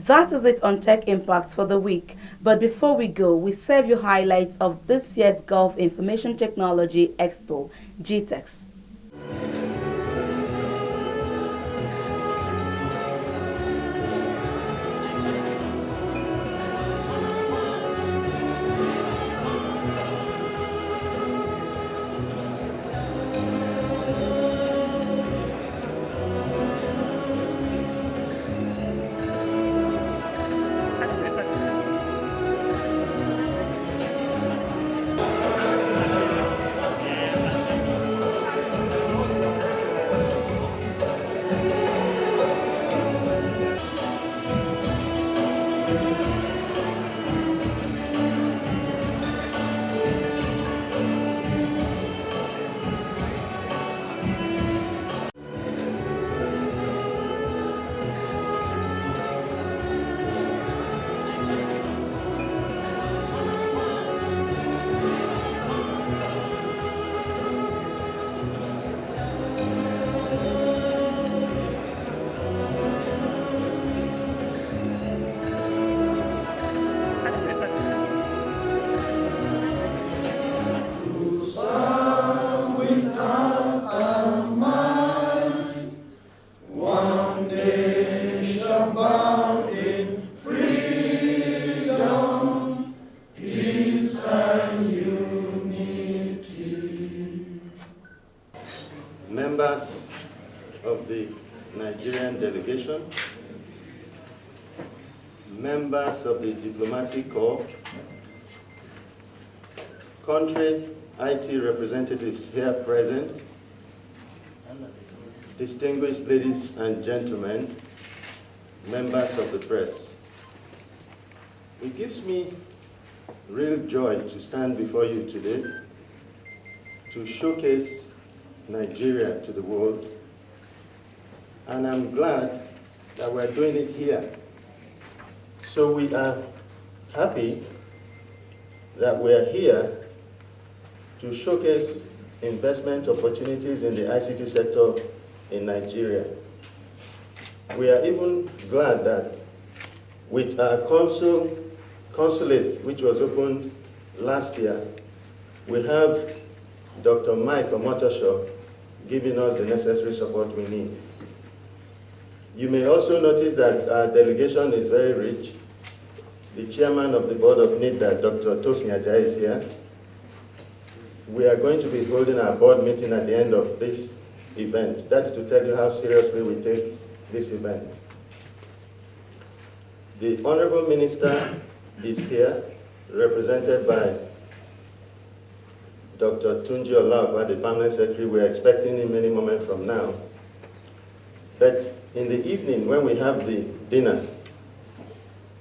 That is it on Tech Impacts for the week. But before we go, we serve you highlights of this year's Gulf Information Technology Expo, GITEX. Members of the Nigerian delegation, members of the diplomatic corps, country IT representatives here present, distinguished ladies and gentlemen, members of the press. It gives me real joy to stand before you today to showcase Nigeria to the world, and I'm glad that we're doing it here. So we are happy that we're here to showcase investment opportunities in the ICT sector in Nigeria. We are even glad that with our consulate, which was opened last year, we have Dr. Mike Omotosho giving us the necessary support we need. You may also notice that our delegation is very rich. The chairman of the board of NIDA, Dr. Tosin Ajayi, is here. We are going to be holding our board meeting at the end of this event. That's to tell you how seriously we take this event. The Honorable Minister is here, represented by Dr. Tunji Olaokwa, the Permanent Secretary. We are expecting him any moment from now. But in the evening, when we have the dinner,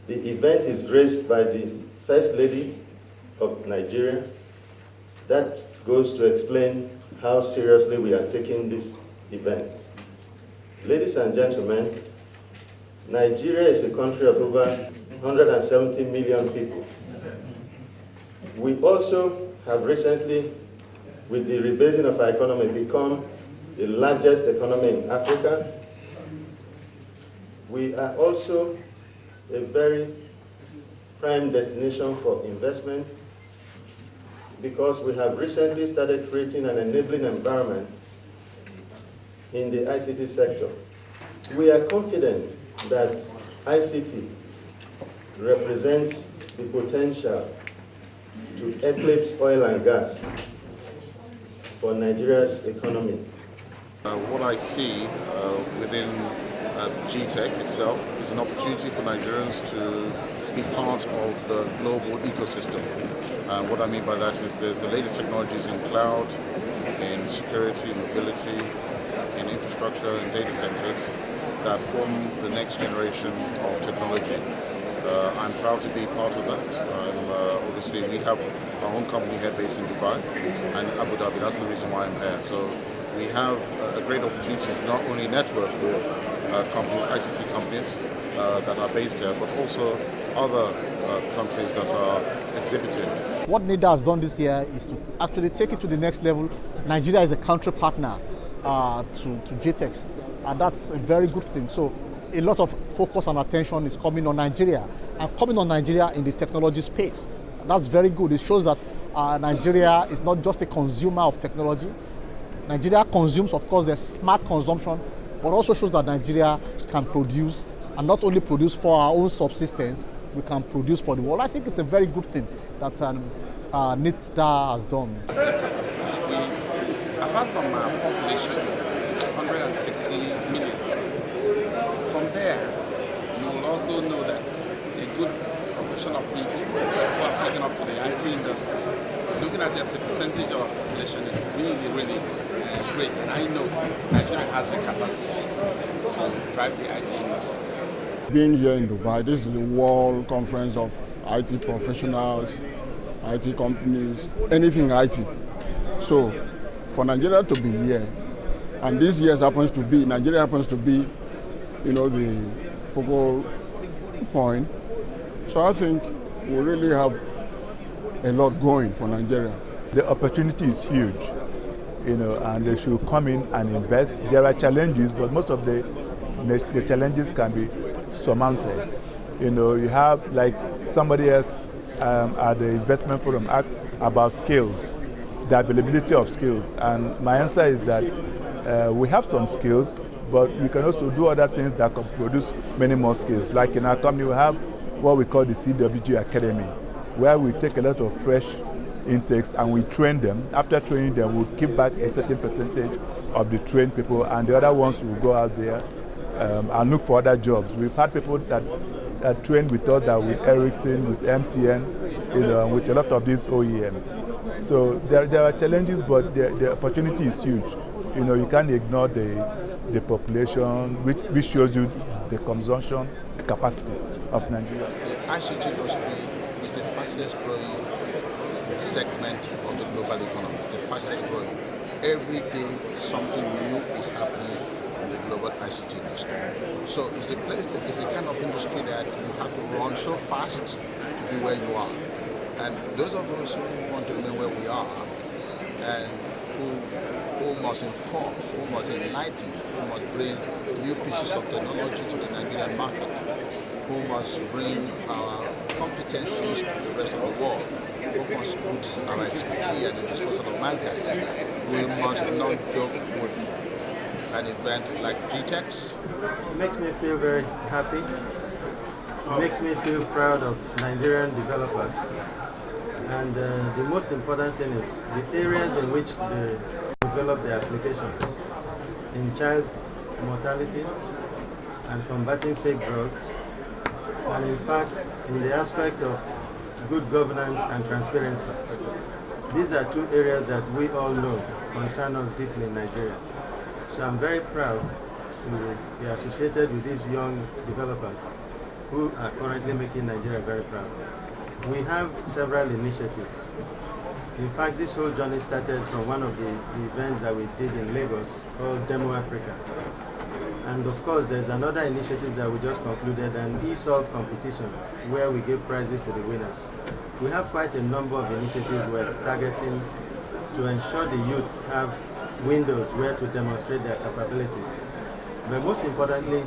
the event is graced by the First Lady of Nigeria. That goes to explain how seriously we are taking this event. Ladies and gentlemen, Nigeria is a country of over 170 million people. We also have recently, with the rebasing of our economy, become the largest economy in Africa. We are also a very prime destination for investment because we have recently started creating an enabling environment in the ICT sector. We are confident that ICT represents the potential to eclipse oil and gas for Nigeria's economy. What I see within the GITEX itself is an opportunity for Nigerians to be part of the global ecosystem. What I mean by that is there's the latest technologies in cloud, in security, mobility, in infrastructure and data centers that form the next generation of technology. I'm proud to be part of that. Obviously, we have our own company here based in Dubai and Abu Dhabi. That's the reason why I'm here. So we have a great opportunity to not only network with companies, ICT companies that are based here, but also other countries that are exhibiting. What NIDA has done this year is to actually take it to the next level. Nigeria is a country partner to GITEX, and that's a very good thing. So a lot of focus and attention is coming on Nigeria, and coming on Nigeria in the technology space. That's very good. It shows that Nigeria is not just a consumer of technology. Nigeria consumes, of course, there's smart consumption, but also shows that Nigeria can produce, and not only produce for our own subsistence, we can produce for the world. I think it's a very good thing that NITSDA has done. Apart from our population, 160 million, from there, you will also know that a good proportion of people who have taken up to the IT industry, looking at this percentage of our population, is really, really great. And I know Nigeria has the capacity to drive the IT industry. Being here in Dubai, this is the World Conference of IT professionals, IT companies, anything IT. So for Nigeria to be here, and this year Nigeria happens to be, the focal point. So I think we really have a lot going for Nigeria. The opportunity is huge, and they should come in and invest. There are challenges, but most of the challenges can be surmounted. You have, like somebody else at the investment forum asked about skills, the availability of skills, and my answer is that we have some skills, but we can also do other things that can produce many more skills. Like in our company, we have what we call the CWG Academy, where we take a lot of fresh intakes and we train them. After training them, we'll keep back a certain percentage of the trained people, and the other ones will go out there and look for other jobs. We've had people that trained with us, that with Ericsson, with MTN, with a lot of these OEMs. So there are challenges, but the opportunity is huge. You can't ignore the population, which shows you the consumption capacity of Nigeria. The ICT industry is the fastest growing segment of the global economy. It's the fastest growing. Every day something new is happening in the global ICT industry. So it's a kind of industry that you have to run so fast to be where you are. And those of us who want to know where we are and who must inform, who must enlighten, who must bring new pieces of technology to the Nigerian market, who must bring our competencies to the rest of the world, who must put our expertise at the disposal of mankind. We must not joke with an event like GITEX. It makes me feel very happy. It makes me feel proud of Nigerian developers. And the most important thing is the areas in which they develop their applications. In child mortality and combating fake drugs, and in fact in the aspect of good governance and transparency. These are two areas that we all know concern us deeply in Nigeria. So I'm very proud to be associated with these young developers who are currently making Nigeria very proud. We have several initiatives. In fact, this whole journey started from one of the events that we did in Lagos called Demo Africa. And of course, there's another initiative that we just concluded, an e-solve competition, where we give prizes to the winners. We have quite a number of initiatives we're targeting to ensure the youth have windows where to demonstrate their capabilities. But most importantly,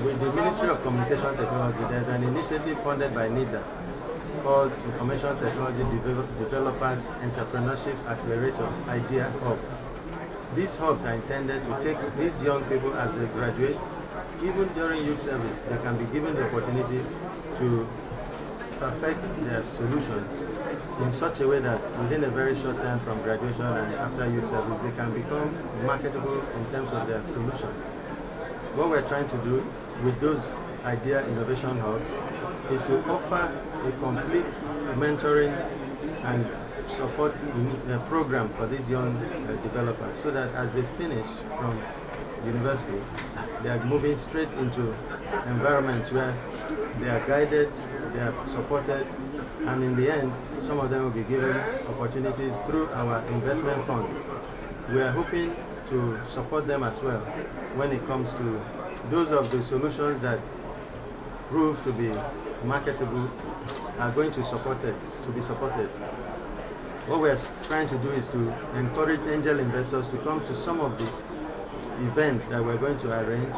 with the Ministry of Communication Technology, there's an initiative funded by NIDA called Information Technology Developers Entrepreneurship Accelerator Idea Hub. These hubs are intended to take these young people as they graduate. Even during youth service, they can be given the opportunity to perfect their solutions in such a way that within a very short time from graduation and after youth service, they can become marketable in terms of their solutions. What we're trying to do with those idea innovation hubs is to offer a complete mentoring and support program for these young developers, so that as they finish from university, they are moving straight into environments where they are guided, they are supported, and in the end, some of them will be given opportunities through our investment fund. We are hoping to support them as well when it comes to those of the solutions that prove to be marketable are going to be supported. What we are trying to do is to encourage angel investors to come to some of the events that we're going to arrange,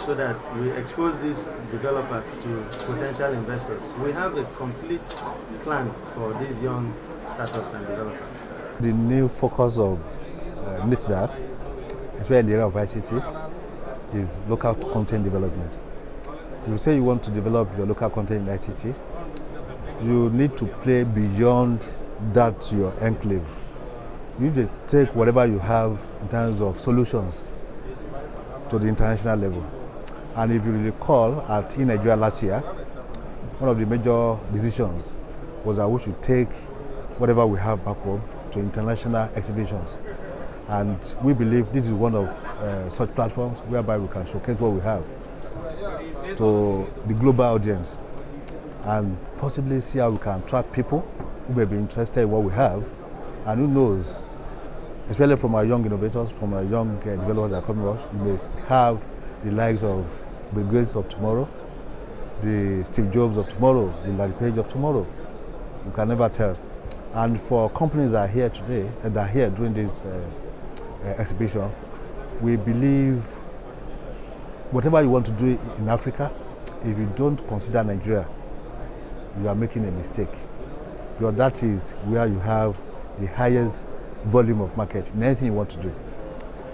so that we expose these developers to potential investors. We have a complete plan for these young startups and developers. The new focus of NITDA, especially in the area of ICT, is local content development. If you say you want to develop your local content in ICT, you need to play beyond that your enclave. You need to take whatever you have in terms of solutions to the international level. And if you recall, at in Nigeria last year, one of the major decisions was that we should take whatever we have back home to international exhibitions. And we believe this is one of such platforms whereby we can showcase what we have to the global audience and possibly see how we can attract people who may be interested in what we have. And who knows, especially from our young innovators, from our young developers that are coming out, we may have the likes of Bill Gates of tomorrow, the Steve Jobs of tomorrow, the Larry Page of tomorrow. We can never tell. And for companies that are here today, and that are here during this exhibition, we believe whatever you want to do in Africa, if you don't consider Nigeria, you are making a mistake. Because that is where you have the highest volume of market in anything you want to do.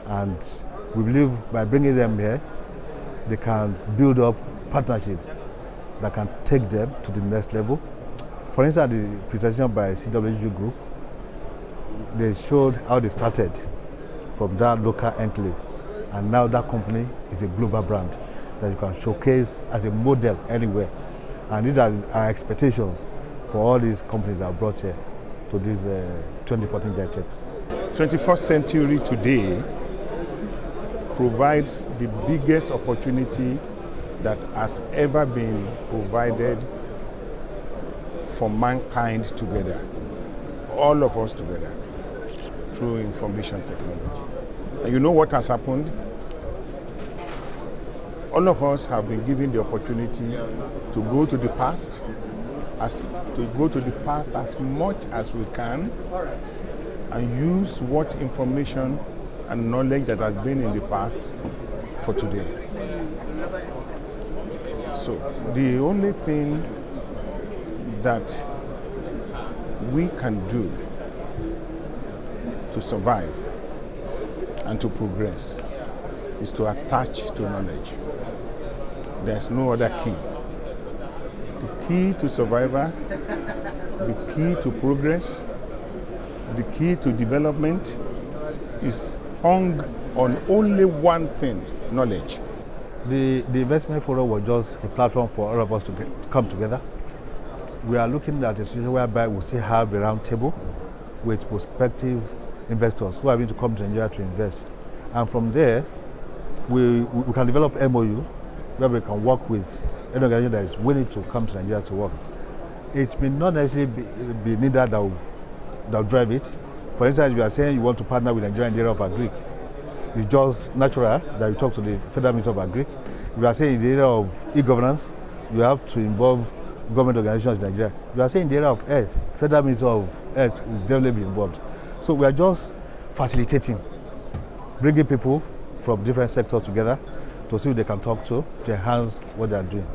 And we believe by bringing them here, they can build up partnerships that can take them to the next level. For instance, the presentation by CWG Group, they showed how they started from that local enclave. And now that company is a global brand that you can showcase as a model anywhere. And these are our expectations for all these companies that are brought here to this 2014 GITEX. 21st century today provides the biggest opportunity that has ever been provided for mankind together, all of us together, through information technology. And you know what has happened? All of us have been given the opportunity to go to the past, as much as we can, and use what information and knowledge that has been in the past for today. So the only thing that we can do to survive and to progress is to attach to knowledge. There's no other key. The key to survival, the key to progress, the key to development is hung on only one thing: knowledge. The investment forum was just a platform for all of us to come together. We are looking at a situation whereby we still have a round table with prospective investors who are going to come to Nigeria to invest. And from there, we can develop MOU where we can work with any organization that is willing to come to Nigeria to work. It may not necessarily be NITDA that will drive it. For instance, you are saying you want to partner with Nigeria in the area of agric. It's just natural that you talk to the Federal Ministry of Agric. If you are saying in the area of e-governance, you have to involve government organizations in Nigeria. If you are saying in the area of health, Federal Ministry of Health will definitely be involved. So we are just facilitating, bringing people from different sectors together to see who they can talk to enhance what they are doing.